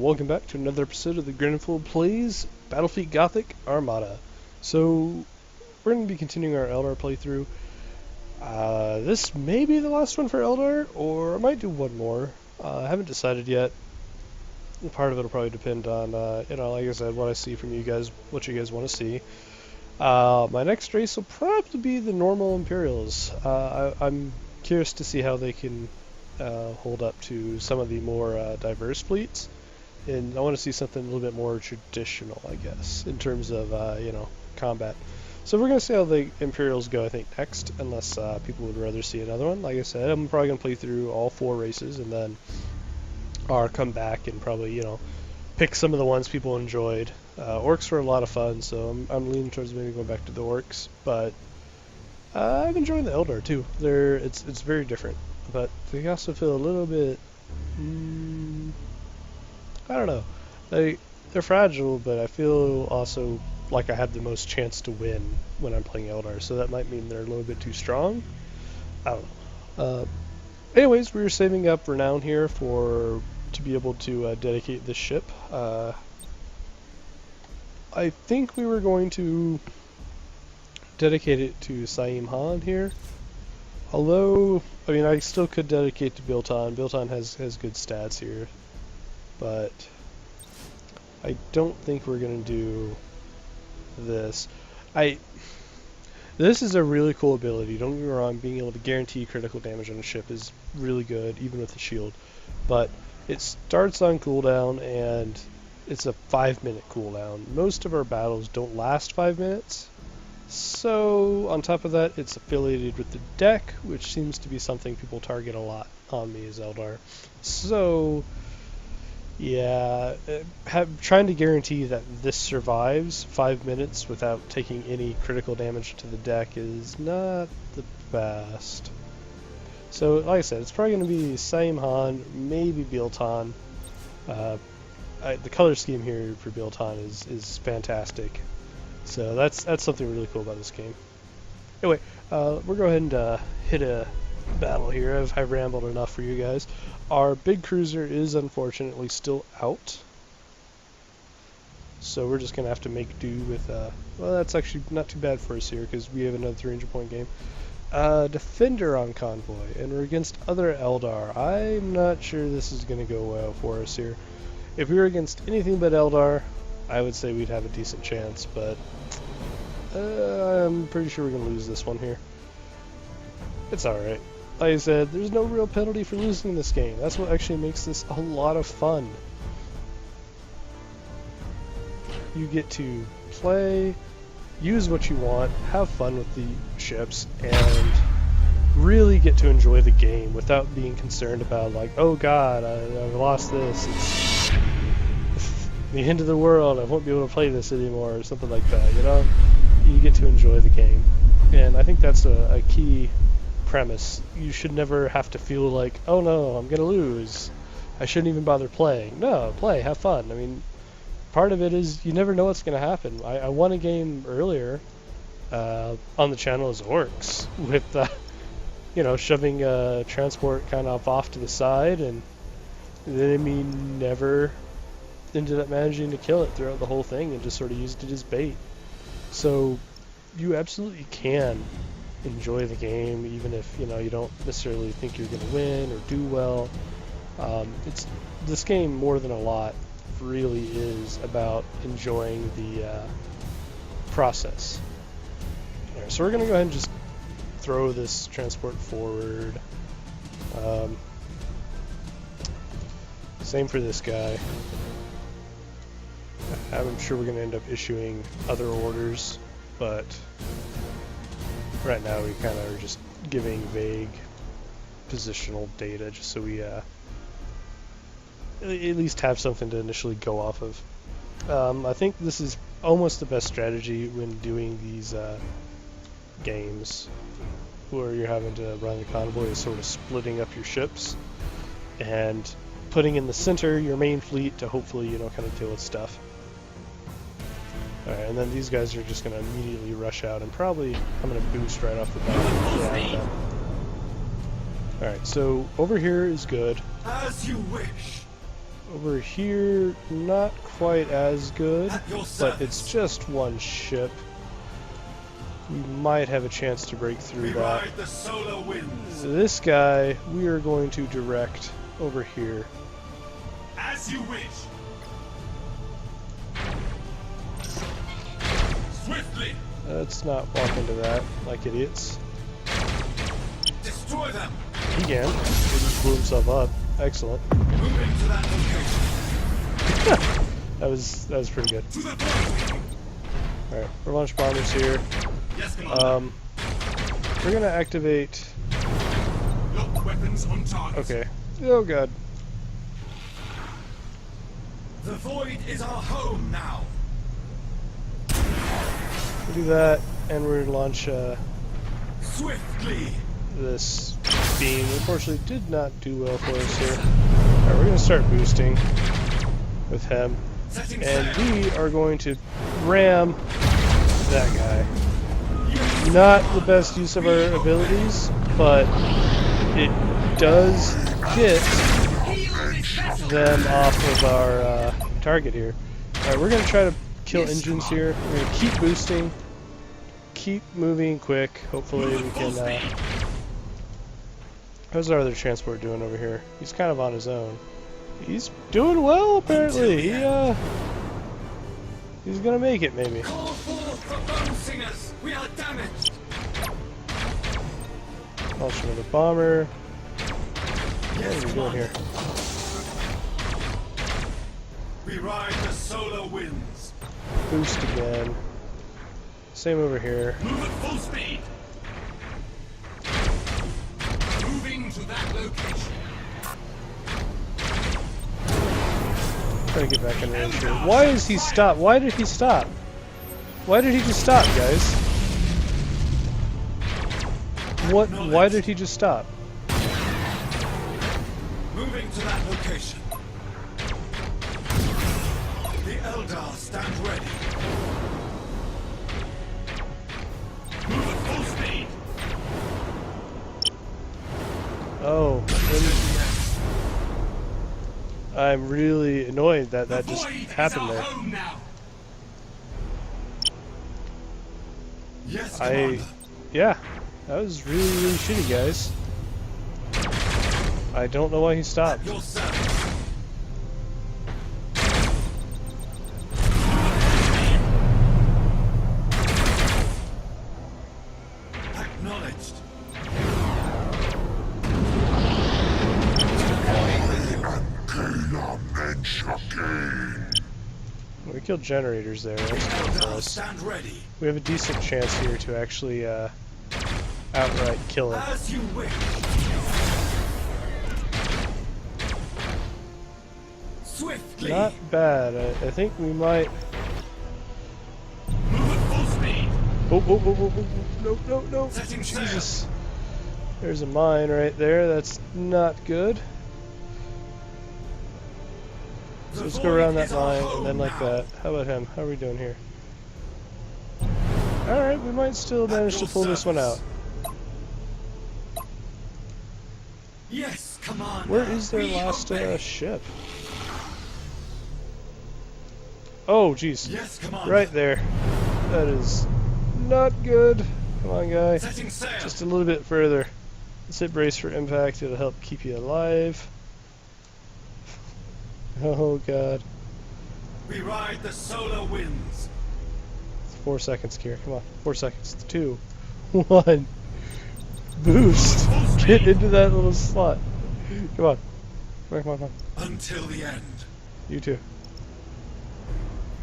welcome back to another episode of the GrinNfool Plays Battlefleet Gothic Armada. So, we're going to be continuing our Eldar playthrough. This may be the last one for Eldar, or I might do one more. I haven't decided yet. Part of it will probably depend on, like I said, what I see from you guys, what you guys want to see. My next race will probably be the normal Imperials. I'm curious to see how they can hold up to some of the more diverse fleets, and I want to see something a little bit more traditional, I guess, in terms of combat. So we're going to see how the Imperials go, I think, next, unless people would rather see another one. Like I said, I'm probably going to play through all 4 races and then come back and probably, pick some of the ones people enjoyed. Orcs were a lot of fun, so I'm leaning towards maybe going back to the Orcs, but I'm enjoying the Eldar too. It's very different, but they also feel a little bit, I don't know, they're fragile, but I feel also like I have the most chance to win when I'm playing Eldar, so that might mean they're a little bit too strong. I don't know. Anyways, we were saving up renown here to be able to dedicate this ship. I think we were going to dedicate it to Saim-Hann here. Although, I mean, I still could dedicate to Bilton. Bilton has good stats here. But I don't think we're going to do this. This is a really cool ability. Don't get me wrong, being able to guarantee critical damage on a ship is really good, even with the shield. But it starts on cooldown, and it's a 5-minute cooldown. Most of our battles don't last 5 minutes. So, on top of that, it's affiliated with the deck, which seems to be something people target a lot on me as Eldar. So, yeah, trying to guarantee that this survives 5 minutes without taking any critical damage to the deck is not the best. So, like I said, it's probably going to be Saim-Hann, maybe Bilton. The color scheme here for Bilton is fantastic. So that's something really cool about this game. Anyway, we'll go ahead and hit a battle here. I've rambled enough for you guys. Our big cruiser is unfortunately still out. So we're just going to have to make do with, well, that's actually not too bad for us here because we have another 300-point game. Defender on convoy, and we're against other Eldar. I'm not sure this is going to go well for us here. If we were against anything but Eldar, I would say we'd have a decent chance, but I'm pretty sure we're going to lose this one here. It's alright. Like I said, there's no real penalty for losing this game. That's what actually makes this a lot of fun. You get to play, use what you want, have fun with the ships, and really get to enjoy the game without being concerned about, like, oh god, I've lost this. It's the end of the world, I won't be able to play this anymore, or something like that, You get to enjoy the game. And I think that's a key premise. You should never have to feel like, oh no, I'm gonna lose, I shouldn't even bother playing. No, play, have fun. I mean, part of it is you never know what's gonna happen. I won a game earlier on the channel as Orcs with shoving transport kind of off to the side, and the enemy never ended up managing to kill it throughout the whole thing and just sort of used it as bait. So you absolutely can enjoy the game even if you don't necessarily think you're going to win or do well. This game, more than a lot, really is about enjoying the process. Alright, so we're going to go ahead and just throw this transport forward. Same for this guy. I'm sure we're going to end up issuing other orders, but right now we kind of are just giving vague positional data just so we at least have something to initially go off of. I think this is almost the best strategy when doing these games where you're having to run the convoy, is sort of splitting up your ships and putting in the center your main fleet to hopefully kind of deal with stuff. Alright, and then these guys are just going to immediately rush out, and probably I'm going to boost right off the bat. Alright, so over here is good. As you wish. Over here, not quite as good, but it's just one ship. We might have a chance to break through that. This guy, we are going to direct over here. As you wish. Swiftly. Let's not walk into that like idiots. Destroy them. He can. He just blew himself up. Excellent. Moving to that location. that was pretty good. To the point. Alright, we're launch bombers here. Yes, Commander. We're gonna activate. Lock weapons on target. Okay. Oh god. The void is our home now. We'll do that, and we're gonna launch Swiftly. this beam. Unfortunately, did not do well for us here. Alright, we're gonna start boosting with him, Setting and sail. we are going to ram that guy. Not the best use of our abilities, but it does get them off of our target here. Alright, we're going to try to kill engines here. We're going to keep boosting, keep moving quick. Hopefully we can... how's our other transport doing over here? He's kind of on his own. He's doing well, apparently. He's going to make it, maybe. Call forth the bone singers. We are damaged. Launch another bomber. What are we doing here? We ride the solar winds. Boost again. Same over here. Move at full speed. Moving to that location. Try to get back in range here. Why is he stop? Why did he stop? Why did he just stop, guys? What? Why did he just stop? Moving to that location. The Eldar stand ready. Move at full speed. Oh, I'm really annoyed that that just happened there. Yes, Commander. Yeah, that was really, really shitty, guys. I don't know why he stopped. Your service. Acknowledged. We killed generators there. That's good for us. Stand ready. We have a decent chance here to actually outright kill him. As you wish. Swiftly. Not bad. I think we might. Move at full speed. Oh, no. Setting sail. Jesus. There's a mine right there. That's not good. So let's go around that line and then like that. How about him? How are we doing here? Alright, we might still manage to pull this one out. Yes, Commander. Where is their last ship? Oh, jeez. Yes, Commander. Right there. That is not good. Come on, guy. Setting sail. Just a little bit further. Let's hit brace for impact. It'll help keep you alive. Oh, God. We ride the solar winds. It's 4 seconds, Kier. Come on. 4 seconds. 2, 1. Boost. Get into that little slot. Come on. Come on. Until the end. You too.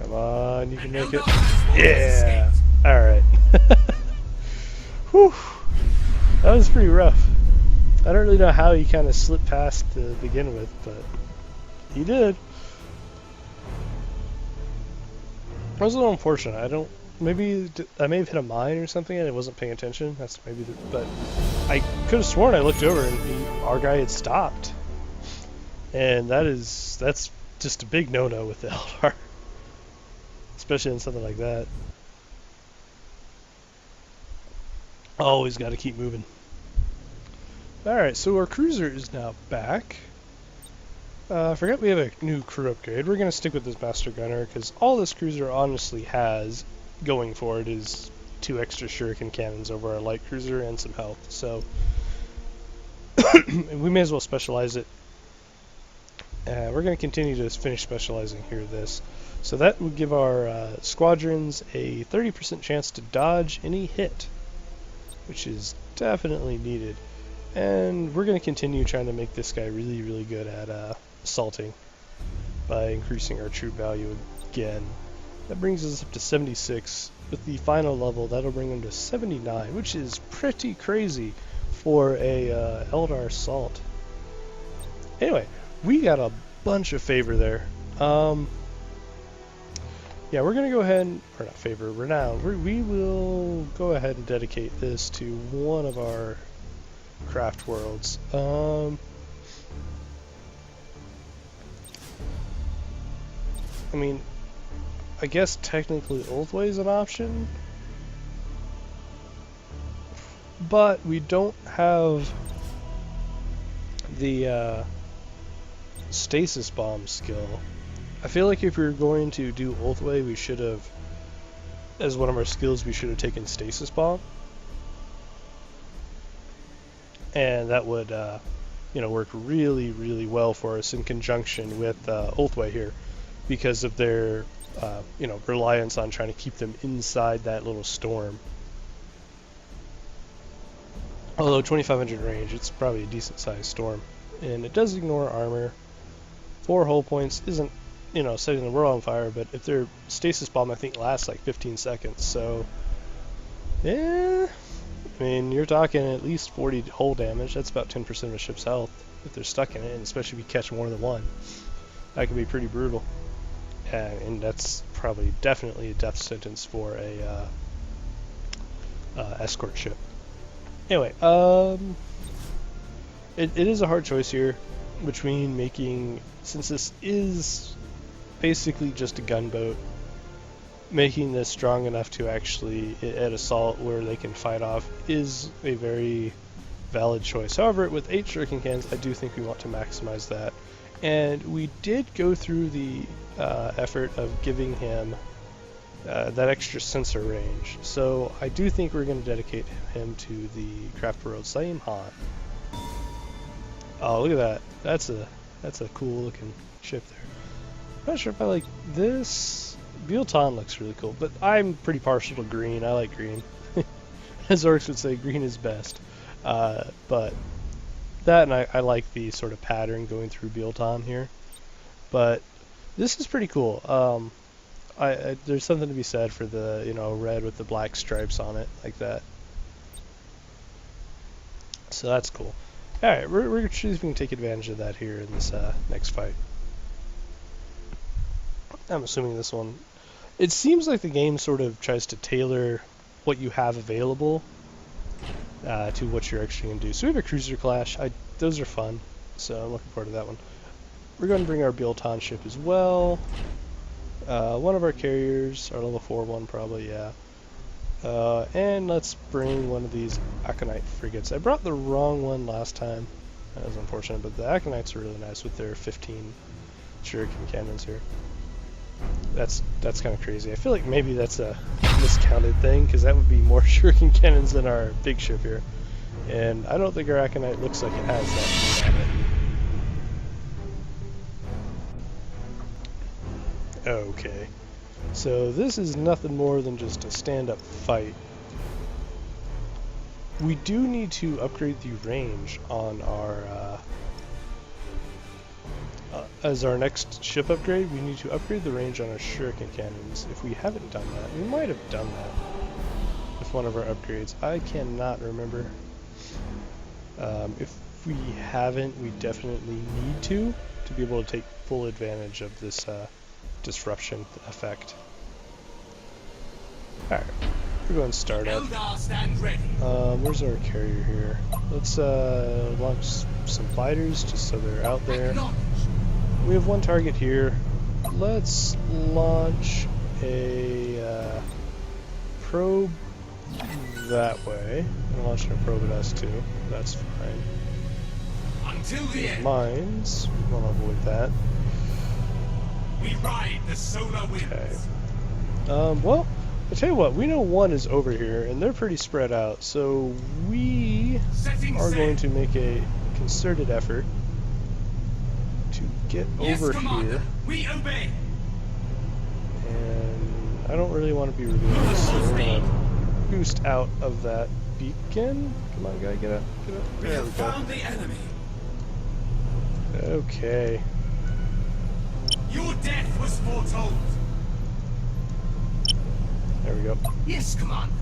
Come on, you can make it. Yeah! Alright. Whew. That was pretty rough. I don't really know how he kind of slipped past to begin with, but he did. It was a little unfortunate. Maybe I may have hit a mine or something and I wasn't paying attention. That's maybe but I could have sworn I looked over and our guy had stopped. And that's just a big no-no with the Eldar. Especially in something like that. Always got to keep moving. Alright, so our cruiser is now back. I forgot we have a new crew upgrade. We're going to stick with this Master Gunner because all this cruiser honestly has going for it is 2 extra shuriken cannons over our light cruiser and some health. So we may as well specialize it. We're going to continue to finish specializing here this. So that would give our squadrons a 30% chance to dodge any hit, which is definitely needed. And we're going to continue trying to make this guy really, really good at assaulting by increasing our troop value again. That brings us up to 76. With the final level, that'll bring him to 79, which is pretty crazy for a Eldar assault. Anyway, we got a bunch of favor there. Yeah, we're going to go ahead and, or not favor, renown. We will go ahead and dedicate this to one of our Craftworlds. I mean, I guess technically Oldway is an option, but we don't have the stasis bomb skill. I feel like if we were going to do Oldway, we should have, as one of our skills, we should have taken stasis bomb, and that would, you know, work really, really well for us in conjunction with Oldway here, because of their, you know, reliance on trying to keep them inside that little storm. Although 2500 range, it's probably a decent sized storm, and it does ignore armor. 4 hull points isn't, you know, setting the world on fire, but if their stasis bomb, I think, lasts like 15 seconds, so yeah, I mean, you're talking at least 40 hull damage. That's about 10% of a ship's health if they're stuck in it, and especially if you catch more than one. That could be pretty brutal. And that's probably definitely a death sentence for a escort ship. Anyway, it is a hard choice here between making, since this is basically just a gunboat, making this strong enough to actually, at assault where they can fight off, is a very valid choice. However, with 8 shuriken cannons, I do think we want to maximize that. And we did go through the effort of giving him that extra sensor range. So I do think we're going to dedicate him to the Craftworld Saim-Hann. Oh, look at that. That's a cool looking ship there. I'm not sure if I like this. Bilton looks really cool, but I'm pretty partial to green. I like green. As orcs would say, green is best. But that, and I like the sort of pattern going through Bilton here. But this is pretty cool. There's something to be said for the, you know, red with the black stripes on it, like that. So that's cool. Alright, we're going to see if we can take advantage of that here in this next fight. I'm assuming this one. It seems like the game sort of tries to tailor what you have available to what you're actually going to do. So we have a cruiser clash. Those are fun, so I'm looking forward to that one. We're going to bring our Bilton ship as well. One of our carriers, our level 4 one probably, yeah. And let's bring one of these Aconite frigates. I brought the wrong one last time. That was unfortunate, but the Aconites are really nice with their 15 shuriken cannons here. That's kind of crazy. I feel like maybe that's a miscounted thing, because that would be more shuriken cannons than our big ship here. And I don't think our Aconite looks like it has that on it. Okay. So this is nothing more than just a stand-up fight. We do need to upgrade the range on our, as our next ship upgrade, we need to upgrade the range on our shuriken cannons. If we haven't done that, we might have done that with one of our upgrades. I cannot remember. If we haven't, we definitely need to be able to take full advantage of this disruption effect. Alright, we're going to start up. Where's our carrier here? Let's launch some fighters just so they're out there. We have one target here. Let's launch a probe that way. I'm launching a probe at us too. That's fine. Until the end. Mines. We want to avoid that. We ride the solar winds. Okay. Well, I tell you what, we know one is over here, and they're pretty spread out, so we are going to make a concerted effort to get over here. We obey. And I don't really want to be revealed, so we're going to boost out of that beacon. Come on, guy, get up, get up. We There have we go. found the enemy. Okay. Your death was foretold. There we go. Yes, Commander.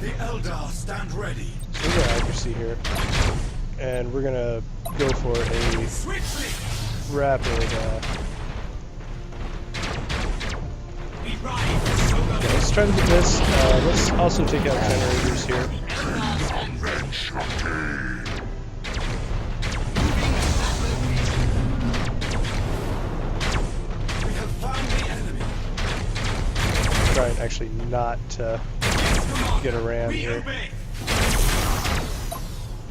The Eldar stand ready. So we got accuracy here. And we're going to go for a Swiftly. rapid... We ride the solar Okay, winds. let's try to get this. Let's also take out generators here. Eldar stand ready. We have found the enemy. Try and actually not get a ram We here. obey.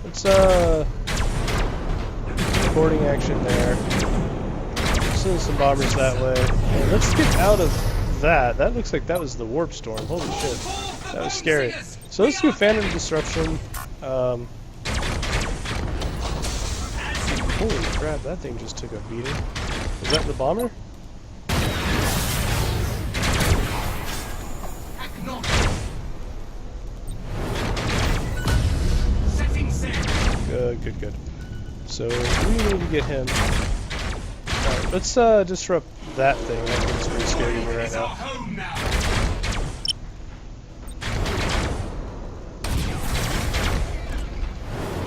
Let's boarding action there. Send some bombers that way. And let's get out of that. That looks like that was the warp storm. Holy shit. That was scary. So let's do Phantom Disruption. Holy crap, that thing just took a beating. Is that the bomber? Setting sail. Good, good, good. So we need to get him. Alright, let's disrupt that thing. That thing's pretty scary to me right It's our now. home now.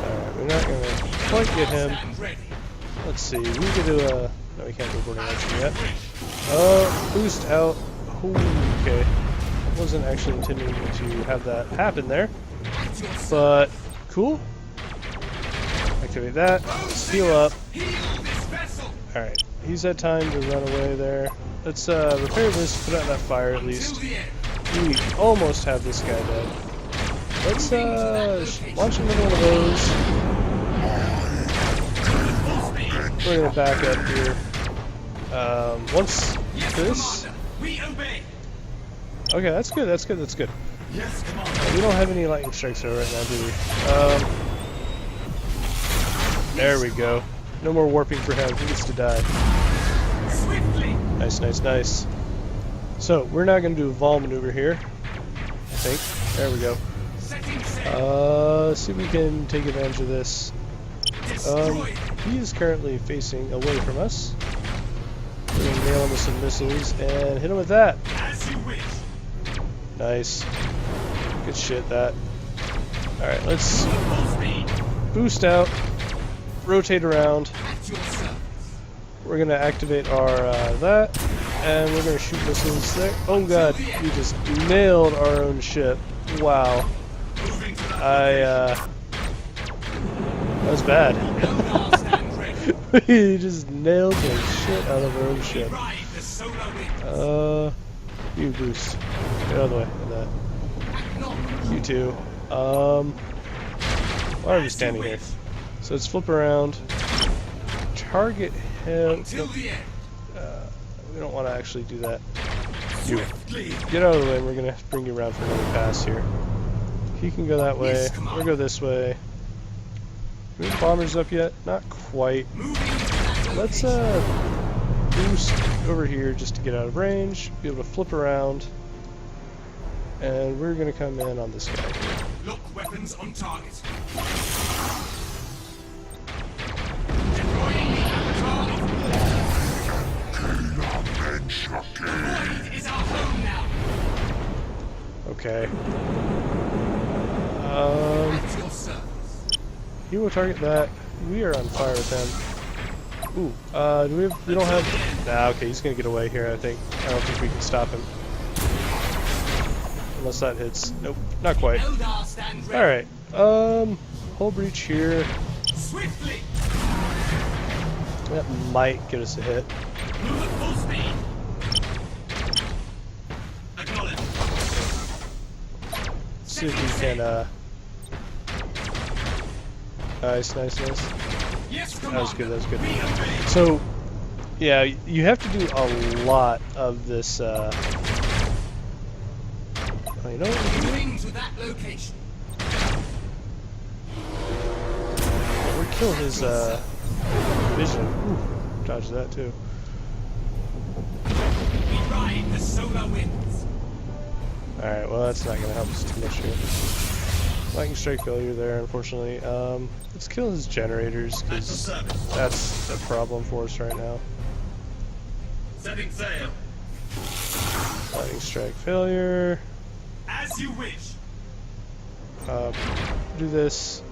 Alright, we're not gonna quite get him. Stand ready. Let's see, we could do a... No, we can't do boarding action yet. Boost out. Ooh, okay. I wasn't actually intending to have that happen there. But, cool. Activate that. Heal up. Heal this vessel. Alright, he's had time to run away there. Let's repair this, put out that fire at least. Till the end. We almost have this guy dead. Let's launch another one of those. We're gonna back up here. Once Yes, this. Commander. We obey. Okay, that's good. That's good. That's good. Yes, Commander. We don't have any lightning strikes there right now, do we? There we go. No more warping for him. He gets to die. Swiftly. Nice, nice, nice. So we're now gonna do a vol maneuver here. I think. There we go. Setting sail. Let's see if we can take advantage of this. Destroy. He is currently facing away from us. We're gonna nail him with some missiles and hit him with that. As you wish. Nice. Good shit, that. Alright, let's Full speed. boost out, rotate around. At your service. We're gonna activate our that, and we're gonna shoot missiles there. Oh god, we just nailed our own ship. Wow. Moving to the That was bad. Eldar stand ready. We just nailed the shit out of our own We ship. ride the solar winds. You boost. Get out of the way. And that. You too. Why are we standing here? So let's flip around. Target him. Until Nope. the end. We don't want to actually do that. You Swiftly. get out of the way. We're gonna bring you around for another pass here. He can go that way. Yes, Commander. We'll go this way. Do we have bombers up yet? Not quite. Moving to the Let's boost over here just to get out of range. Be able to flip around. And we're gonna come in on this guy here. Look weapons on target. Deploying the avatar of the void is our home now. Okay. At your service. He will target that. We are on fire with him. Ooh, we don't have... Nah, okay, he's gonna get away here, I think. I don't think we can stop him. Unless that hits. Nope, not quite. Eldar stand ready. Alright, hull breach here. Swiftly. That might get us a hit. Move at full speed. Acknowledge. See if we can Nice, nice, nice. Yes, That was good, that was good. We obey. So, yeah, you have to do a lot of this, oh, you know what? Moving to that location. We'll kill his, vision. Ooh, dodge that too. We ride the solar winds. Alright, well that's not gonna help us too much here. Lightning strike failure there, unfortunately. Let's kill his generators, because that's a problem for us right now. Setting sail. Lightning strike failure. As you wish. Do this.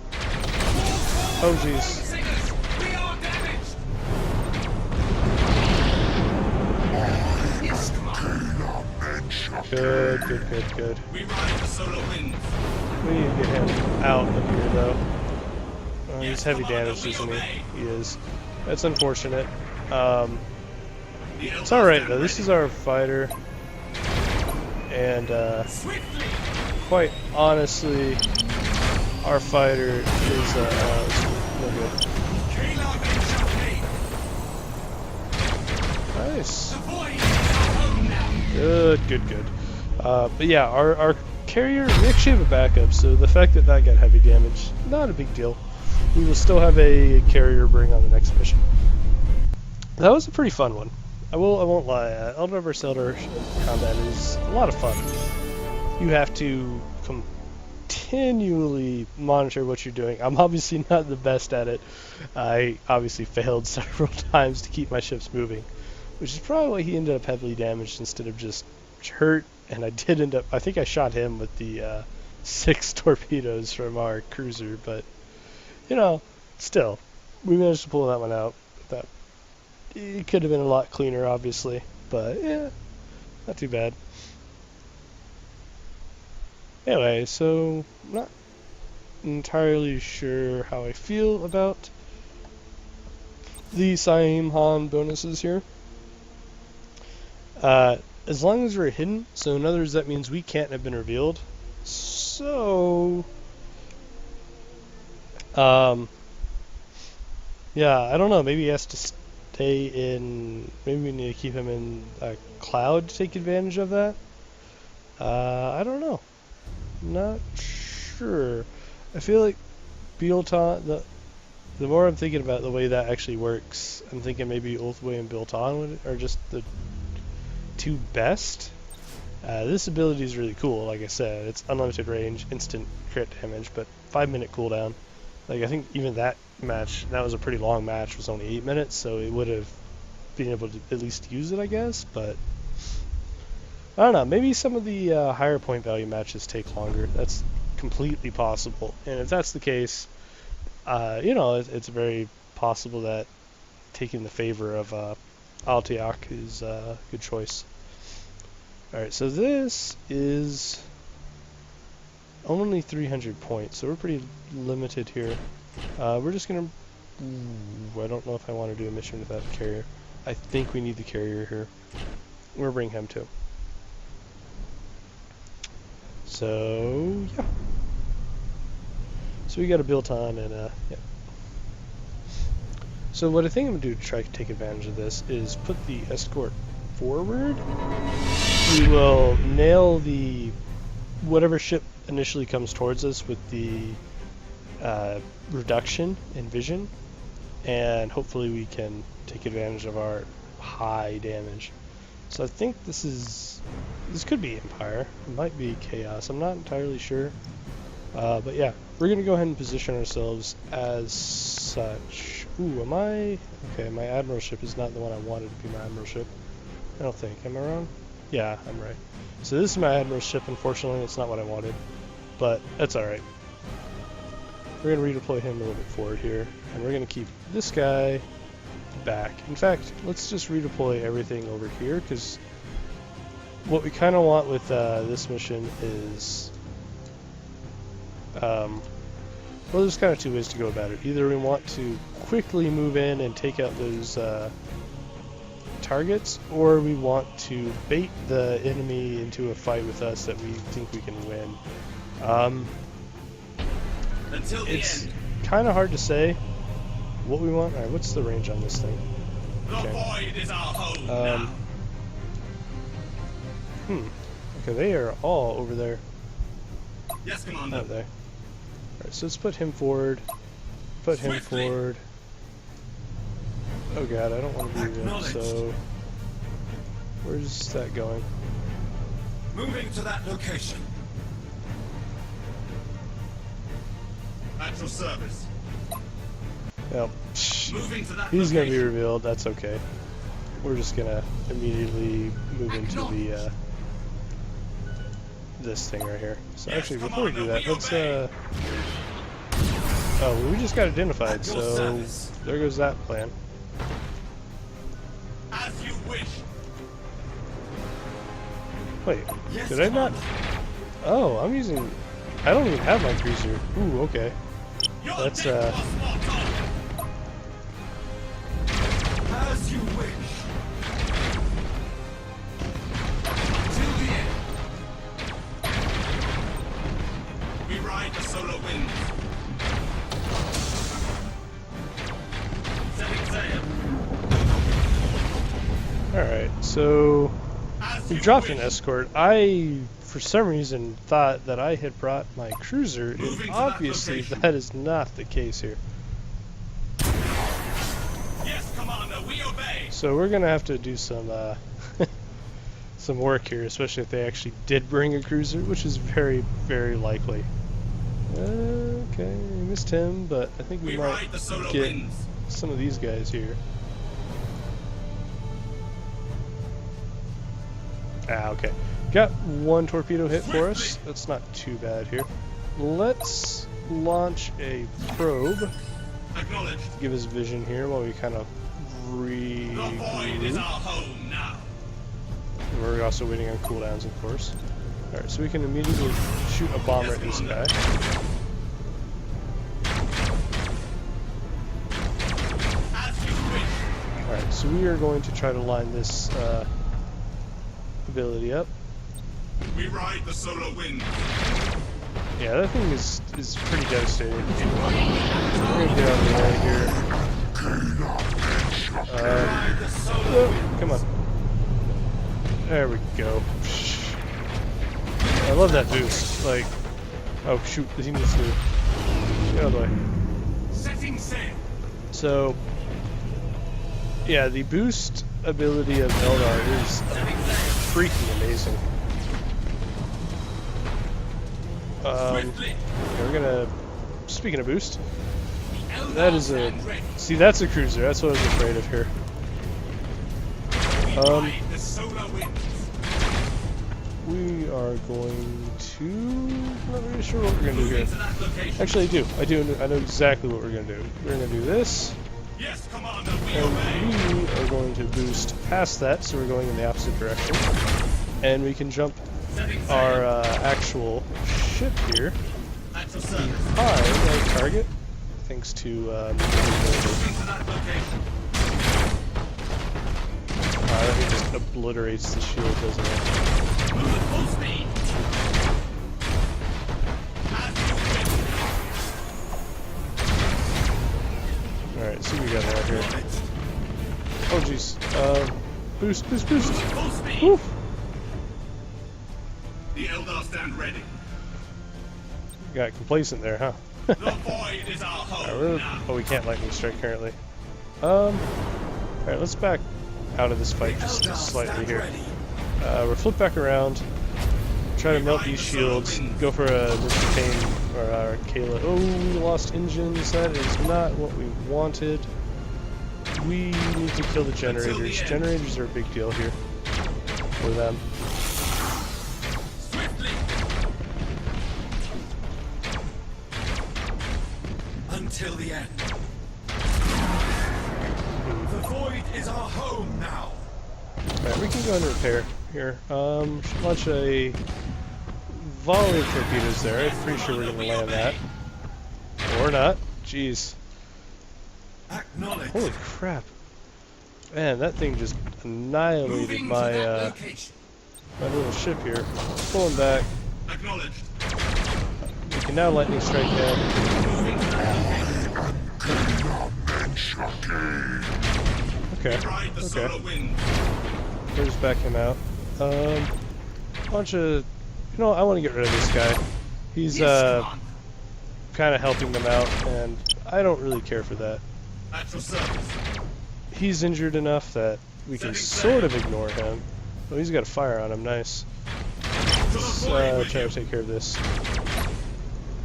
Oh jeez. Singers, we are damaged. Yes, Commander. Good, good, good, good. We ride the solar winds. We need to get him out of here, though. He's Yes, heavy Commander, damage, we isn't he? obey. He is. That's unfortunate. The It's alright, though. This is our fighter. And, Swiftly. quite honestly, our fighter is, no good. Kayla and Champagne. Nice. The void is our home now. Good, good, good. But yeah, our carrier, we actually have a backup, so the fact that that got heavy damage, not a big deal. We will still have a carrier bring on the next mission. That was a pretty fun one. I won't lie. Eldar vs Eldar combat is a lot of fun. You have to continually monitor what you're doing. I'm obviously not the best at it. I obviously failed several times to keep my ships moving, which is probably why he ended up heavily damaged instead of just hurt. And I did end up, I think I shot him with the 6 torpedoes from our cruiser, but you know, still, we managed to pull that one out. That it could have been a lot cleaner, obviously, but yeah, not too bad. Anyway, so not entirely sure how I feel about the Saim-Hann bonuses here. As long as we're hidden, so in other words, that means we can't have been revealed. So, yeah, I don't know. Maybe he has to stay in. Maybe we need to keep him in a cloud to take advantage of that. I don't know. Not sure. I feel like Bilton. The more I'm thinking about the way that actually works, I'm thinking maybe Ulthway and Bilton are just the 2 best. This ability is really cool. Like I said, it's unlimited range, instant crit damage, but 5-minute cooldown. Like I think even that match, that was a pretty long match, was only 8 minutes, so it would have been able to at least use it, I guess. But I don't know. Maybe some of the higher point value matches take longer. That's completely possible. And if that's the case, you know, it's very possible that taking the favor of Altiak is a good choice. Alright, so this is only 300 points, so we're pretty limited here. We're just gonna... I don't know if I want to do a mission without a carrier. I think we need the carrier here. We'll bring him too. So, yeah. So we got a Bilton and yeah. So what I think I'm going to do to try to take advantage of this is put the escort forward. We will nail the whatever ship initially comes towards us with the reduction in vision, and hopefully we can take advantage of our high damage. So I think this could be Empire. It might be Chaos. I'm not entirely sure. But yeah, we're going to go ahead and position ourselves as such. Ooh, am I? Okay, my Admiral ship is not the one I wanted to be my Admiral ship. I don't think. Am I wrong? Yeah, I'm right. So this is my Admiral ship. Unfortunately, it's not what I wanted. But that's alright. We're going to redeploy him a little bit forward here. And we're going to keep this guy back. In fact, let's just redeploy everything over here, because what we kind of want with this mission is... well, there's kind of 2 ways to go about it. Either we want to quickly move in and take out those targets, or we want to bait the enemy into a fight with us that we think we can win. Until the end. kind of hard to say what we want. All right, what's the range on this thing? The void is our home now. Okay, they are all over there. Yes, Commander. Out there. Alright, so let's put him forward. Put him Swiftly. forward. Oh god, I don't want to do that. Acknowledged. So, where's that going? Moving to that location. At your service. Well, Moving to that he's gonna be location. revealed. That's okay. We're just gonna immediately move into the this thing right here. So Yes, actually, before we do Commander, that, we let's obey. oh, well, we just got identified. At your So service. there goes that plan. As you wish. Wait, Yes, did I not? Oh, I'm using. I don't even have my cruiser. Ooh, okay. Your That's, death was spot on. As you wish. Till the end. We ride the solar winds. Setting sail. Alright, so As we you dropped wish. an escort. I, for some reason, thought that I had brought my cruiser, Moving and to that obviously location. that is not the case here. Yes, Commander, we obey. So we're gonna have to do some some work here, especially if they actually did bring a cruiser, which is very, very likely. Okay, we missed him, but I think we We might ride the solar get winds. some of these guys here. Ah, okay. Got one torpedo hit for us. That's not too bad here. Let's launch a probe. Acknowledged. Give us vision here while we kind of The void is our regroup. home now. We're also waiting on cooldowns, of course. Alright, so we can immediately shoot a bomber at this guy. As you wish. Alright, so we are going to try to line this ability up. We ride the solar wind. Yeah, that thing is pretty devastating. We're gonna get out of the way here. Ride the solar Oh, wind. come on. There we go. I love that boost. Like, oh shoot, he needs to get out of the way. Setting sail. So, yeah, the boost ability of Eldar is Setting sail. freaking amazing. Swiftly. Yeah, we're gonna. Speaking of boost, Eldar that is a. stand ready. See, that's a cruiser. That's what I was afraid of here. We ride the solar winds. We are going to. Not really sure what we're gonna do here. Moving to that location. Actually, I do. I know exactly what we're gonna do. We're gonna do this, Yes, Commander, we obey. and we are going to boost past that, so we're going in the opposite direction, and we can jump Setting sail. our actual ship here At your service. behind our target, thanks to Moving to that location. that thing just obliterates the shield, doesn't it? Move at full speed. As you wish. Alright, see what we got out here. Acknowledged. Oh jeez. Boost. Move at full speed. Woof. The Eldar stand ready. Got complacent there, huh? The void is our home now. Oh, we can't lightning strike currently. Alright, let's back out of this fight just Eldar slightly stand here. ready. We'll flip back around, try to melt these shields, go for a Mr. Kane or our Kayla. Oh, we lost engines. That is not what we wanted. We need to kill the generators. end. Generators are a big deal here for them. Swiftly. Until the end. The void is our home now. Alright, we can go and repair here. Should launch a volley of torpedoes there. I'm pretty sure we're going to land that. Or not. Jeez. Acknowledged. Holy crap. Man, that thing just annihilated Moving to my, that location. my little ship here. Pulling back. Acknowledged. We can now lightning strike them. Moving to that location. Okay. Ride the Okay. solar winds. We'll just back him out. Bunch of, I want to get rid of this guy. He's kind of helping them out, and I don't really care for that. At your service. He's injured enough that we can sort of ignore him. Oh, he's got a fire on him. Nice. Let's try to take care of this.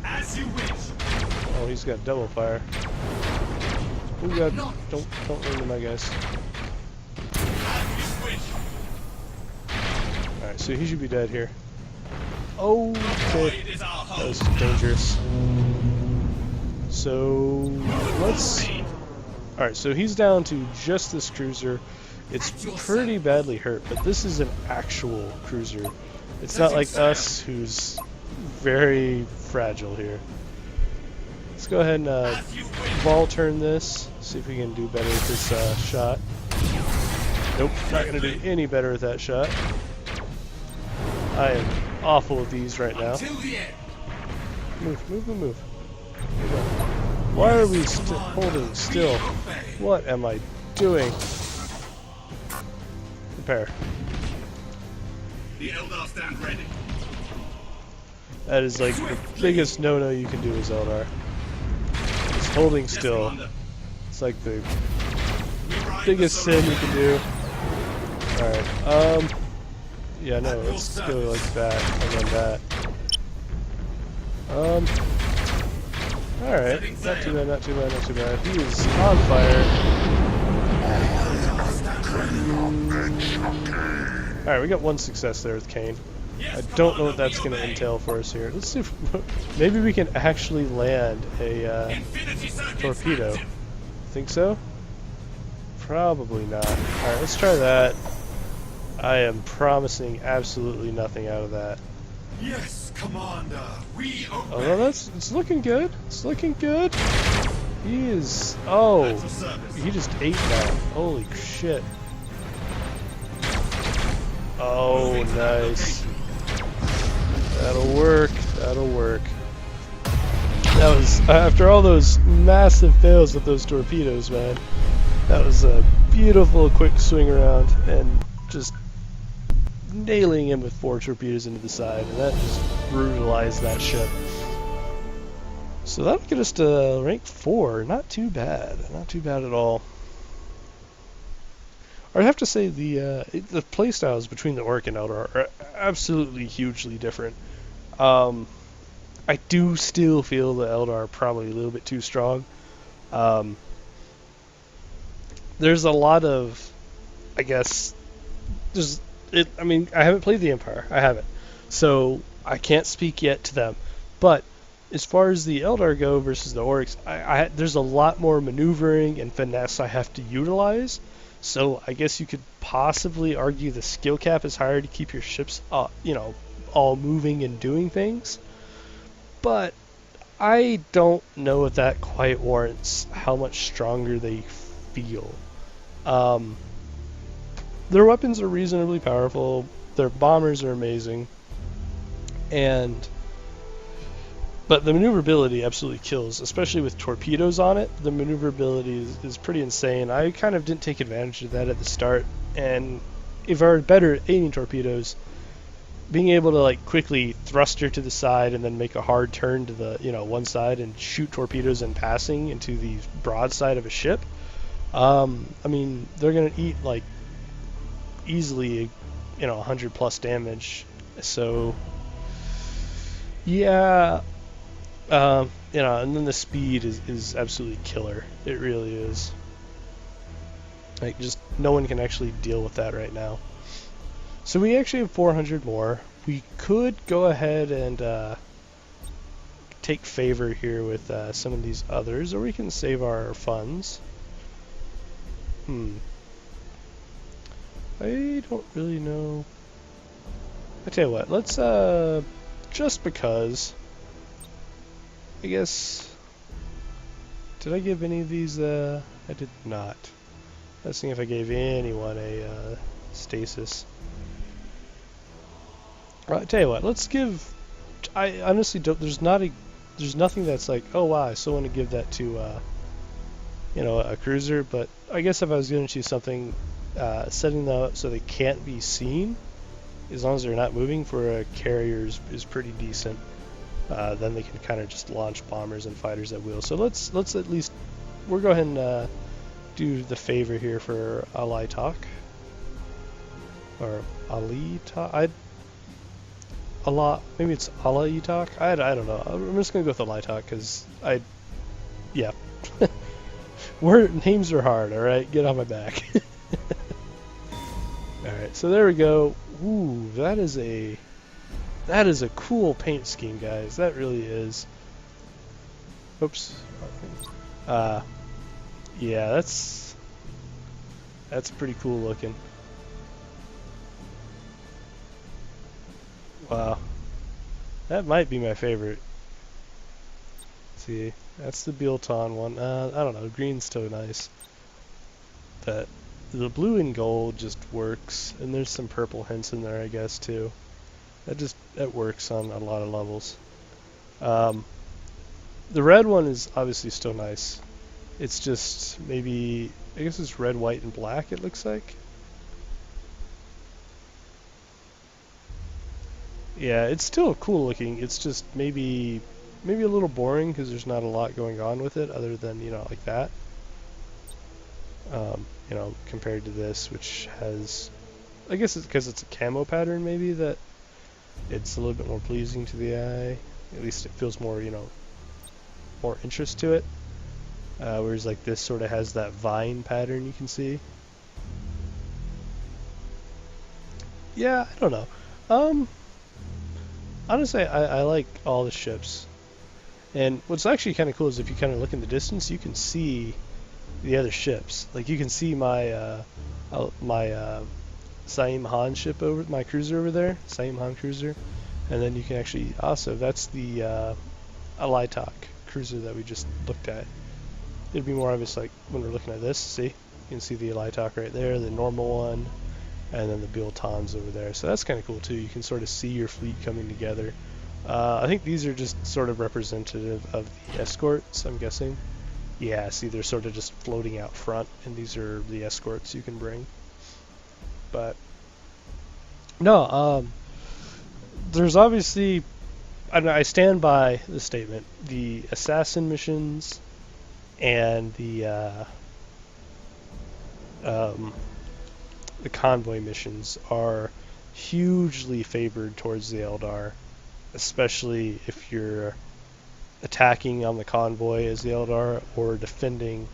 As you wish. Oh, he's got double fire. Oh god, don't run into my guys. As you wish. Alright, so he should be dead here. Oh, okay. Void is our That home. was dangerous. So, let's... Alright, so he's down to just this cruiser. It's pretty badly hurt, but this is an actual cruiser. It's not like us, who's very fragile here. Let's go ahead and As you wish. ball turn this, see if we can do better with this shot. Nope, not going to do any better with that shot. I am awful with these right now. Till the end. Move, move, move, move. Why are we holding still? What am I doing? Prepare. The Eldar stand ready. That is like the biggest no-no you can do as Eldar. Just holding Yes, still. Commander. It's like the We ride biggest the solar sin you can do. Alright, yeah, no, let's go like that, and then that. Alright, not too bad, not too bad, not too bad. He is on fire. Alright, we got one success there with Kane. I don't know what that's going to entail for us here. Let's see if maybe we can actually land a Infinity circuits torpedo. active. Think so? Probably not. Alright, let's try that. I am promising absolutely nothing out of that. Yes, Commander. We obey. Oh no, it's looking good. It's looking good. He is. Oh, At your service. he just ate that. Holy shit. Oh, Moving to that nice. location. That'll work. That'll work. That was after all those massive fails with those torpedoes, man. That was a beautiful quick swing around and just nailing him with 4 torpedoes into the side, and that just brutalized that ship. So that'll get us to rank 4. Not too bad. Not too bad at all. I'd have to say the playstyles between the Orc and Eldar are absolutely hugely different. I do still feel the Eldar are probably a little bit too strong. There's a lot of, I guess, I mean, I haven't played the Empire. I haven't. So I can't speak yet to them. But as far as the Eldar go versus the Orcs, there's a lot more maneuvering and finesse I have to utilize. So I guess you could possibly argue the skill cap is higher to keep your ships, all moving and doing things. But I don't know if that quite warrants how much stronger they feel. Their weapons are reasonably powerful. Their bombers are amazing. But the maneuverability absolutely kills, especially with torpedoes on it. The maneuverability is pretty insane. I kind of didn't take advantage of that at the start, and if I were better at aiming torpedoes, being able to like quickly thruster to the side and then make a hard turn to the one side and shoot torpedoes in passing into the broadside of a ship. I mean, they're gonna eat like easily 100 plus damage. So yeah. And then the speed is absolutely killer. It really is. Like, just no one can actually deal with that right now. So we actually have 400 more. We could go ahead and take favor here with some of these others, or we can save our funds. I don't really know. I tell you what, let's just because. I guess. Did I give any of these? I did not. Let's see if I gave anyone a stasis. I tell you what. Let's give. I honestly don't. There's nothing that's like, oh wow, I still want to give that to you know, a cruiser. But I guess if I was going to choose something, setting them up so they can't be seen, as long as they're not moving for a carrier is pretty decent. Then they can kind of just launch bombers and fighters at will. So let's at least we'll go ahead and do the favor here for ally talk or Ali talk. Maybe it's Allah talk. I don't know. I'm just gonna go with ally talk because yeah. Names are hard. All right, get on my back. All right, so there we go. Ooh, that is a cool paint scheme, guys. That really is. Oops. Yeah, that's pretty cool looking. Wow. That might be my favorite. Let's see, that's the Bilton one. I don't know, green's so nice. But the blue and gold just works, and there's some purple hints in there, I guess, too. That works on a lot of levels. The red one is obviously still nice. It's just maybe, I guess it's red, white, and black, it looks like. Yeah, it's still cool looking. It's just maybe a little boring because there's not a lot going on with it other than, you know, like that. You know, compared to this, which has, I guess it's because it's a camo pattern maybe that it's a little bit more pleasing to the eye. At least it feels more, you know, more interest to it. Whereas like this sort of has that vine pattern you can see. Yeah, I don't know. Honestly, I like all the ships. And what's actually kind of cool is if you kind of look in the distance, you can see the other ships. Like you can see my Saim-Hann ship over, my cruiser over there, Saim-Hann cruiser. And then you can actually also, that's the Alitok cruiser that we just looked at. It'd be more obvious like when we're looking at this, see? You can see the Alitok right there, the normal one, and then the Biltons over there. So that's kind of cool too. You can sort of see your fleet coming together. I think these are just sort of representative of the escorts, I'm guessing. Yeah, see, they're sort of just floating out front, and these are the escorts you can bring. But no, there's obviously, I stand by the statement, the assassin missions and the convoy missions are hugely favored towards the Eldar, especially if you're attacking on the convoy as the Eldar or defending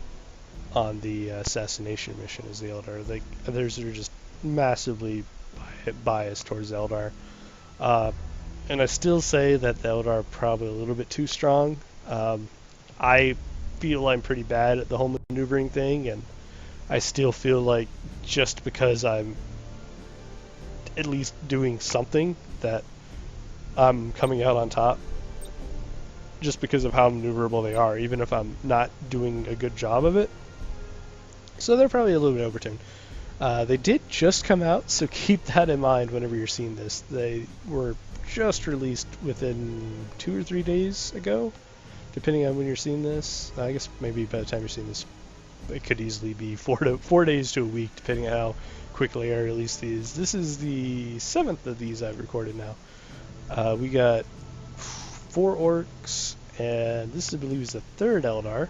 on the assassination mission as the Eldar. Like, those are just massively biased towards the Eldar. And I still say that the Eldar are probably a little bit too strong. I feel I'm pretty bad at the whole maneuvering thing, and I still feel like just because I'm at least doing something that I'm coming out on top, just because of how maneuverable they are, even if I'm not doing a good job of it. So they're probably a little bit overtuned. They did just come out, so keep that in mind whenever you're seeing this. They were just released within 2 or 3 days ago, depending on when you're seeing this. I guess maybe by the time you're seeing this, it could easily be 4 days to a week, depending on how quickly I release these. This is the 7th of these I've recorded now. We got 4 orcs, and this I believe is the 3rd Eldar.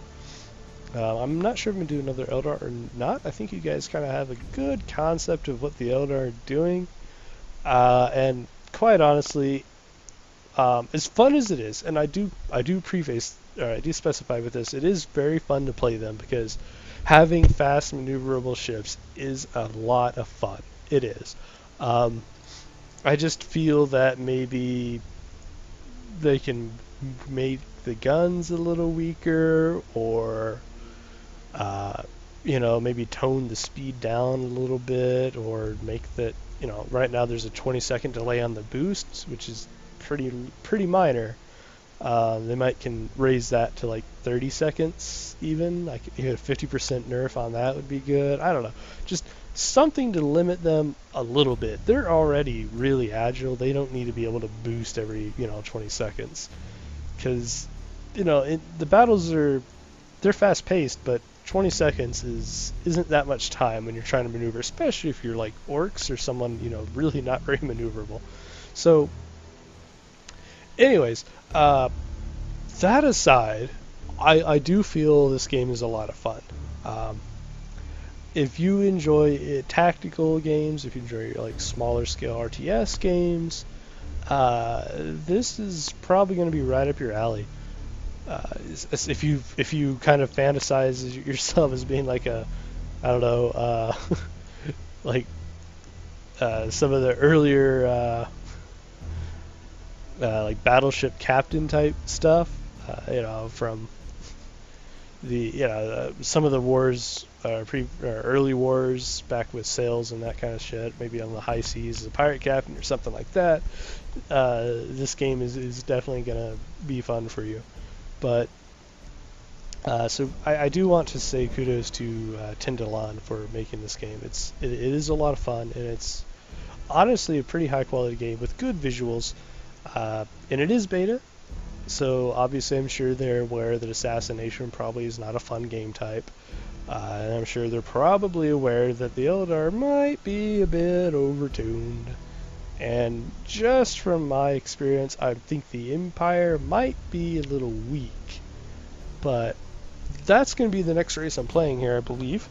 I'm not sure if I'm going to do another Eldar or not. I think you guys kind of have a good concept of what the Eldar are doing. And quite honestly, as fun as it is, and I do specify with this, it is very fun to play them because having fast maneuverable ships is a lot of fun. It is. I just feel that maybe they can make the guns a little weaker, or you know, maybe tone the speed down a little bit, or make that, you know, right now there's a 20-second delay on the boosts, which is pretty minor. They can raise that to like 30 seconds even. Like a 50% nerf on that would be good. I don't know, just something to limit them a little bit. They're already really agile. They don't need to be able to boost every 20 seconds, because the battles they're fast paced, but 20 seconds isn't that much time when you're trying to maneuver, especially if you're like orcs or someone, you know, really not very maneuverable. So, anyways, that aside, I do feel this game is a lot of fun. If you enjoy tactical games, if you enjoy like smaller scale RTS games, this is probably going to be right up your alley. If you kind of fantasize yourself as being like a, I don't know, like some of the earlier like battleship captain type stuff, you know, from the some of the wars, early wars back with sails and that kind of shit, maybe on the high seas as a pirate captain or something like that. This game is definitely gonna be fun for you. But so I do want to say kudos to Tindalon for making this game. It is a lot of fun, and it's honestly a pretty high quality game with good visuals. And it is beta, so obviously I'm sure they're aware that assassination probably is not a fun game type. And I'm sure they're probably aware that the Eldar might be a bit overtuned. And just from my experience, I think the Empire might be a little weak. But that's going to be the next race I'm playing here, I believe.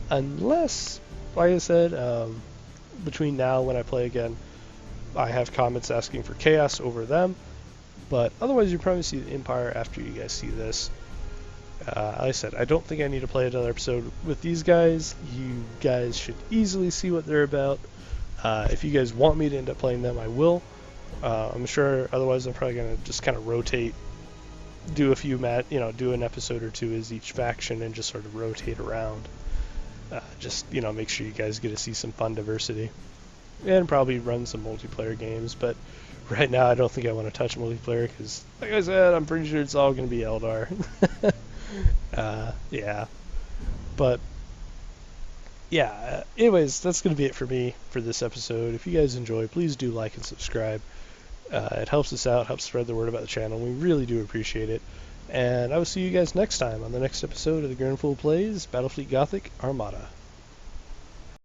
Unless, like I said, between now and when I play again, I have comments asking for chaos over them. But otherwise, you'll probably see the Empire after you guys see this. Like I said, I don't think I need to play another episode with these guys. You guys should easily see what they're about. If you guys want me to end up playing them, I will. I'm sure. Otherwise, I'm probably gonna just kind of rotate, do a few do an episode or two as each faction, and just sort of rotate around. Just make sure you guys get to see some fun diversity, and probably run some multiplayer games. But right now, I don't think I want to touch multiplayer because, like I said, I'm pretty sure it's all gonna be Eldar. Yeah, but. Yeah, anyways, that's going to be it for me for this episode. If you guys enjoy, please do like and subscribe. It helps us out, helps spread the word about the channel. We really do appreciate it. And I will see you guys next time on the next episode of the GrinNfool Plays Battlefleet Gothic Armada.